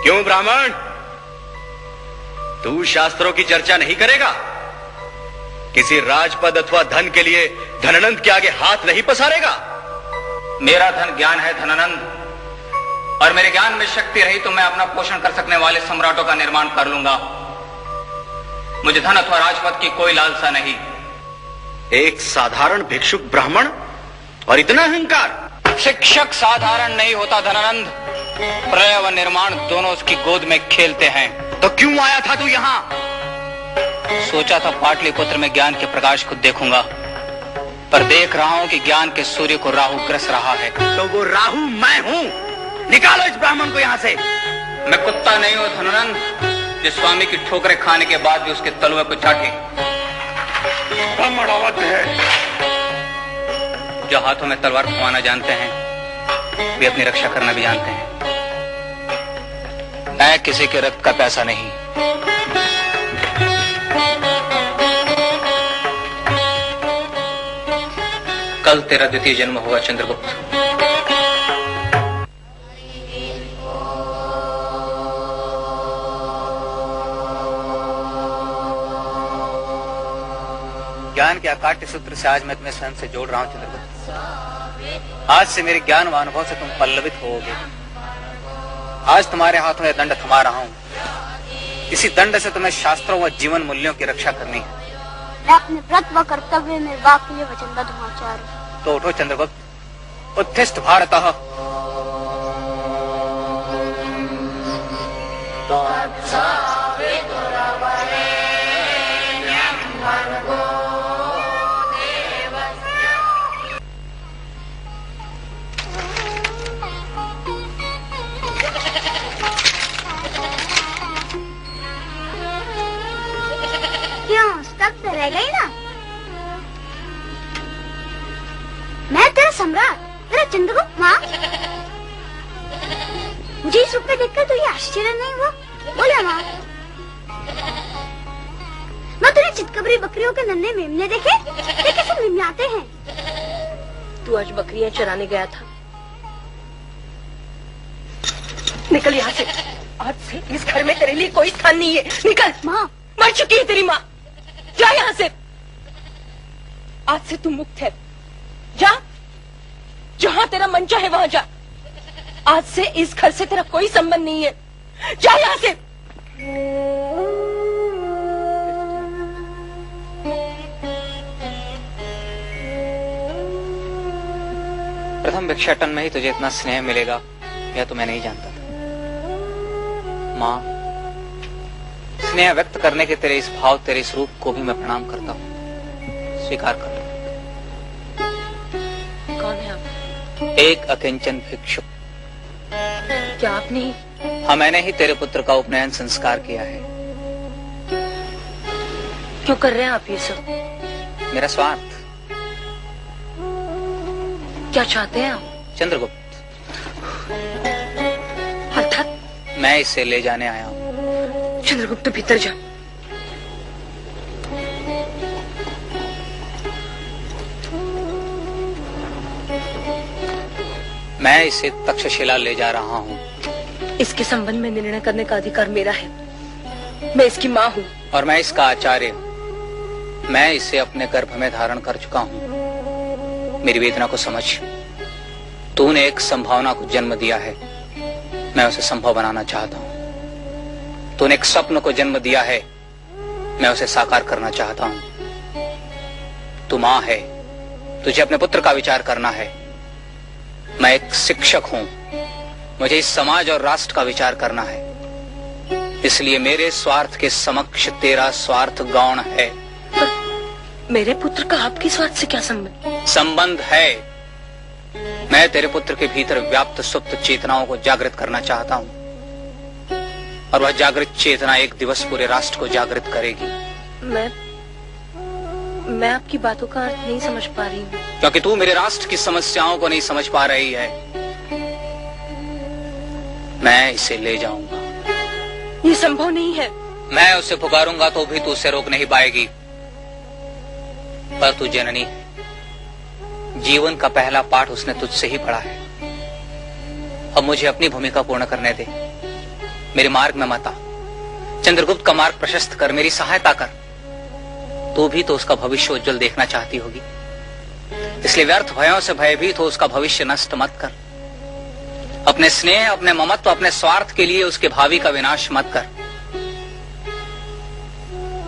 क्यों ब्राह्मण, तू शास्त्रों की चर्चा नहीं करेगा? किसी राजपद अथवा धन के लिए धनानंद के आगे हाथ नहीं पसारेगा? मेरा धन ज्ञान है धनानंद, और मेरे ज्ञान में शक्ति रही तो मैं अपना पोषण कर सकने वाले सम्राटों का निर्माण कर लूंगा। मुझे धन अथवा राजपद की कोई लालसा नहीं। एक साधारण भिक्षुक ब्राह्मण और इतना अहंकार? शिक्षक साधारण नहीं होता धनानंद, प्रलय व निर्माण दोनों उसकी गोद में खेलते हैं। तो क्यों आया था तू यहाँ? सोचा था पाटलिपुत्र में ज्ञान के प्रकाश को देखूंगा, पर देख रहा हूं कि ज्ञान के सूर्य को राहु ग्रस रहा है। तो वो राहु मैं हूं। निकालो इस ब्राह्मण को यहाँ से। मैं कुत्ता नहीं हूं धनानंद, जो स्वामी की ठोकरें खाने के बाद भी उसके तलुए को चाटे। ब्राह्मण अवध है। जो हाथों में तलवार घुमाना जानते हैं, वे अपनी रक्षा करना भी जानते हैं। मैं किसी के रक्त का पैसा नहीं। कल तेरा द्वितीय जन्म होगा चंद्रगुप्त। ज्ञान के अकाट्य सूत्र से आज मैं तुम्हें स्वयं से जोड़ रहा हूं चंद्रगुप्त। आज से मेरे ज्ञान व अनुभव से तुम पल्लवित होोगे। आज तुम्हारे हाथों में दंड थमा रहा हूं। इसी दंड से तुम्हें शास्त्रों व जीवन मूल्यों की रक्षा करनी है। मैं अपने व्रत व कर्तव्य निर्वाह के लिए वचनबद्ध हूं आचार्य। तो उठो चंद्रगुप्त, उत्थिष्ठ भारतः। क्यों स्तब्ध रह गई ना? मैं तेरा सम्राट, तेरा चंद्रगुप्त माँ। मुझे इस रूप में देखकर तो ये आश्चर्य नहीं हुआ? बोले माँ। मैं तुझे चितकबरी बकरियों के नन्हे मेमने देखे? ये कैसे मिमियाते हैं? तू आज बकरियां चराने गया था। निकल यहाँ से। आज से इस घर में तेरे लिए कोई स्थान नहीं है। निकल। माँ, मर चुकी है तेरी माँ। जा यहाँ से। आज से तू मुक्त है। जा, जहां तेरा मन चाहे वहां जा। आज से इस घर से तेरा कोई संबंध नहीं है। जा यहाँ से। प्रथम भिक्षाटन में ही तुझे इतना स्नेह मिलेगा, यह तो मैं नहीं जानता था। माँ, स्नेह व्यक्त करने के तेरे इस भाव, तेरे इस रूप को भी मैं प्रणाम करता हूँ। स्वीकार कर लो। कौन है आप? एक अकिंचन भिक्षुक। क्या आपने? हाँ, मैंने ही तेरे पुत्र का उपनयन संस्कार किया है। क्यों कर रहे हैं आप ये सब? मेरा स्वार्थ। क्या चाहते हैं आप? चंद्रगुप्त, अर्थात? मैं इसे ले जाने आया हूँ। चंद्रगुप्त भीतर जा। मैं इसे तक्षशिला ले जा रहा हूँ। इसके संबंध में निर्णय करने का अधिकार मेरा है। मैं इसकी माँ हूँ और मैं इसका आचार्य। मैं इसे अपने गर्भ में धारण कर चुका हूँ। मेरी वेदना को समझ। तूने एक संभावना को जन्म दिया है, मैं उसे संभव बनाना चाहता हूँ। तूने एक स्वप्न को जन्म दिया है, मैं उसे साकार करना चाहता हूँ। तू माँ है, तुझे अपने पुत्र का विचार करना है। मैं एक शिक्षक हूँ, मुझे इस समाज और राष्ट्र का विचार करना है। इसलिए मेरे स्वार्थ के समक्ष तेरा स्वार्थ गौण है। मेरे पुत्र का आपके स्वार्थ से क्या संबंध? संबंध है। मैं तेरे पुत्र के भीतर व्याप्त सुप्त चेतनाओं को जागृत करना चाहता हूँ, और वह जागृत चेतना एक दिवस पूरे राष्ट्र को जागृत करेगी। मैं आपकी बातों का अर्थ नहीं समझ पा रही हूँ। क्योंकि तू मेरे राष्ट्र की समस्याओं को नहीं समझ पा रही है। मैं इसे ले जाऊंगा। ये संभव नहीं है। मैं उसे पुकारूंगा तो भी तू उसे रोक नहीं पाएगी। पर तू जननी है, जीवन का पहला पाठ उसने तुझसे ही पढ़ा है। अब मुझे अपनी भूमिका पूर्ण करने दे। मेरे मार्ग में मत आ। चंद्रगुप्त का मार्ग प्रशस्त कर, मेरी सहायता कर। तू भी तो उसका भविष्य उज्जवल देखना चाहती होगी, इसलिए व्यर्थ भयों से भयभीत हो उसका भविष्य नष्ट मत कर। अपने स्नेह, अपने ममत्व, अपने स्वार्थ के लिए उसके भावी का विनाश मत कर।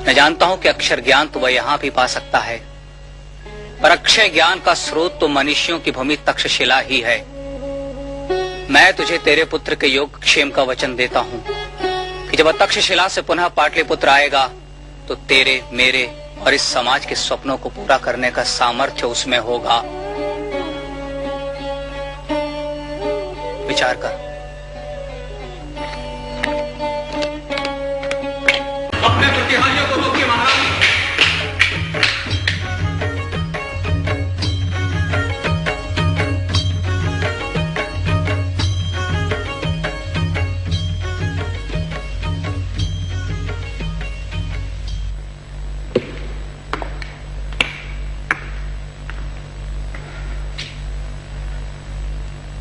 मैं जानता हूं कि अक्षर ज्ञान तो वह यहां भी पा सकता है, पर अक्षय ज्ञान का स्रोत तो मनुष्यों की भूमि तक्षशिला ही है। मैं तुझे तेरे पुत्र के योग क्षेम का वचन देता हूं कि जब तक्षशिला से पुनः पाटलिपुत्र आएगा तो तेरे, मेरे और इस समाज के सपनों को पूरा करने का सामर्थ्य उसमें होगा। विचार कर। अपने प्रतिहारियों को रोकिए महाराज।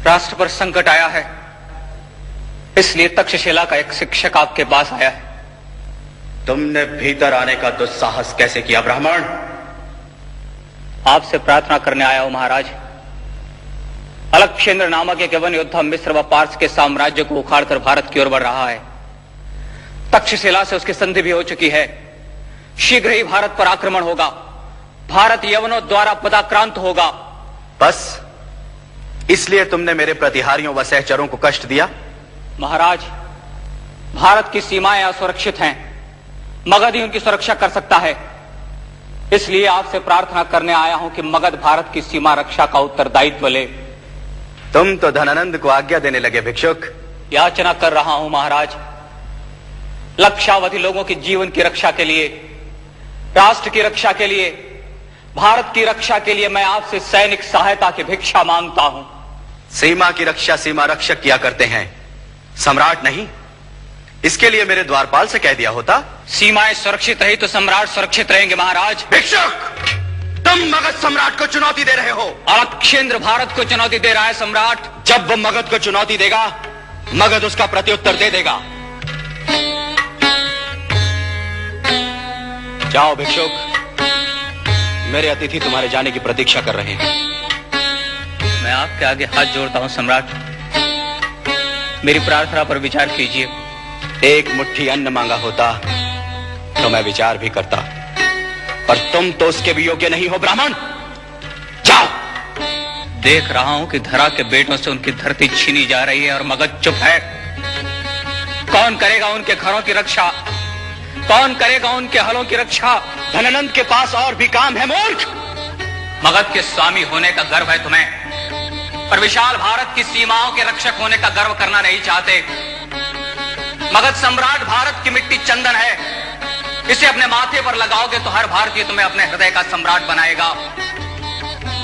राष्ट्र पर संकट आया है, इसलिए तक्षशिला का एक शिक्षक आपके पास आया है। तुमने भीतर आने का दुस्साहस कैसे किया ब्राह्मण? आपसे प्रार्थना करने आया हूं महाराज। अलक्षेंद्र नामक एक यवन योद्धा मिस्र व पार्स के साम्राज्य को उखाड़कर भारत की ओर बढ़ रहा है। तक्षशिला से उसकी संधि भी हो चुकी है। शीघ्र ही भारत पर आक्रमण होगा। भारत यवनों द्वारा पदाक्रांत होगा। बस इसलिए तुमने मेरे प्रतिहारियों व सहचरों को कष्ट दिया? महाराज, भारत की सीमाएं असुरक्षित हैं। मगध ही उनकी सुरक्षा कर सकता है। इसलिए आपसे प्रार्थना करने आया हूं कि मगध भारत की सीमा रक्षा का उत्तरदायित्व ले। तुम तो धनानंद को आज्ञा देने लगे भिक्षुक। याचना कर रहा हूं महाराज। लक्षावधि लोगों के जीवन की रक्षा के लिए, राष्ट्र की रक्षा के लिए, भारत की रक्षा के लिए मैं आपसे सैनिक सहायता की भिक्षा मांगता हूं। सीमा की रक्षा सीमा रक्षक किया करते हैं, सम्राट नहीं। इसके लिए मेरे द्वारपाल से कह दिया होता। सीमाएं सुरक्षित रही तो सम्राट सुरक्षित रहेंगे महाराज। भिक्षुक, तुम मगध सम्राट को चुनौती दे रहे हो। अलक्षेंद्र भारत को चुनौती दे रहा है सम्राट। जब वो मगध को चुनौती देगा, मगध उसका प्रत्युत्तर दे देगा। जाओ भिक्षुक, मेरे अतिथि तुम्हारे जाने की प्रतीक्षा कर रहे हैं। मैं आपके आगे हाथ जोड़ता हूं सम्राट, मेरी प्रार्थना पर विचार कीजिए। एक मुट्ठी अन्न मांगा होता तो मैं विचार भी करता, पर तुम तो उसके भी योग्य नहीं हो ब्राह्मण। जाओ। देख रहा हूं कि धरा के बेटों से उनकी धरती छीनी जा रही है और मगध चुप है। कौन करेगा उनके घरों की रक्षा? कौन करेगा उनके हलों की रक्षा? धनानंद के पास और भी काम है मूर्ख। मगध के स्वामी होने का गर्व है तुम्हें, पर विशाल भारत की सीमाओं के रक्षक होने का गर्व करना नहीं चाहते। मगध सम्राट भारत की मिट्टी चंदन है, इसे अपने माथे पर लगाओगे तो हर भारतीय तुम्हें अपने हृदय का सम्राट बनाएगा।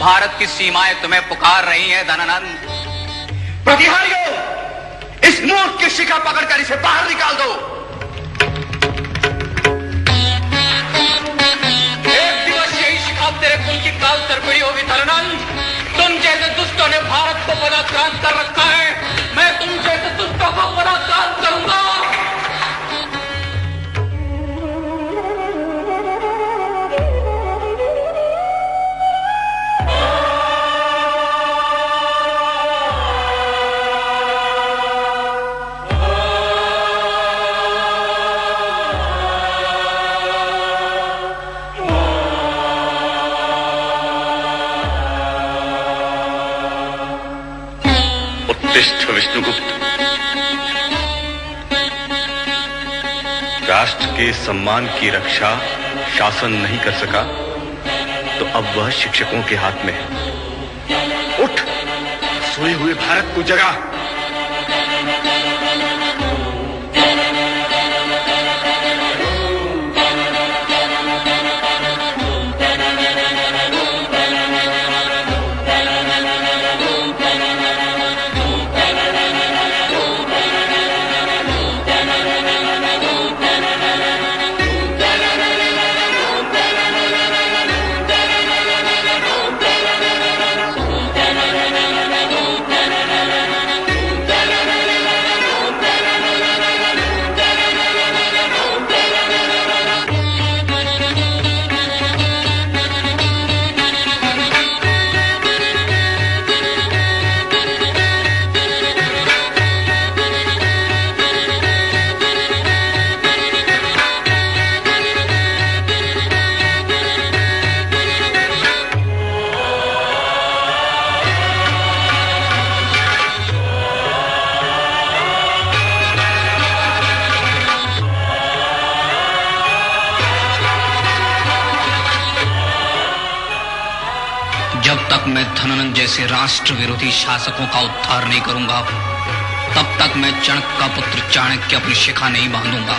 भारत की सीमाएं तुम्हें पुकार रही हैं धनानंद। प्रतिहारियों, इस मूर्ख की शिखा पकड़कर इसे बाहर निकाल दो। एक दिवस यही शिखा तेरे कुल की काल तरपड़ी होगी धनानंद। तुम जैसे दुष्टों ने भारत को पदाक्रांत कर रखा है, मैं तुम जैसे दुष्टों को पदाक्रांत करूंगा। उत्तिष्ठ विष्णुगुप्त। राष्ट्र के सम्मान की रक्षा शासन नहीं कर सका तो अब वह शिक्षकों के हाथ में है। उठ, सोए हुए भारत को जगा। तक मैं धननंद जैसे राष्ट्र विरोधी शासकों का उद्धार नहीं करूंगा, तब तक मैं चाणक्य का पुत्र चाणक्य अपनी शिखा नहीं बांधूंगा।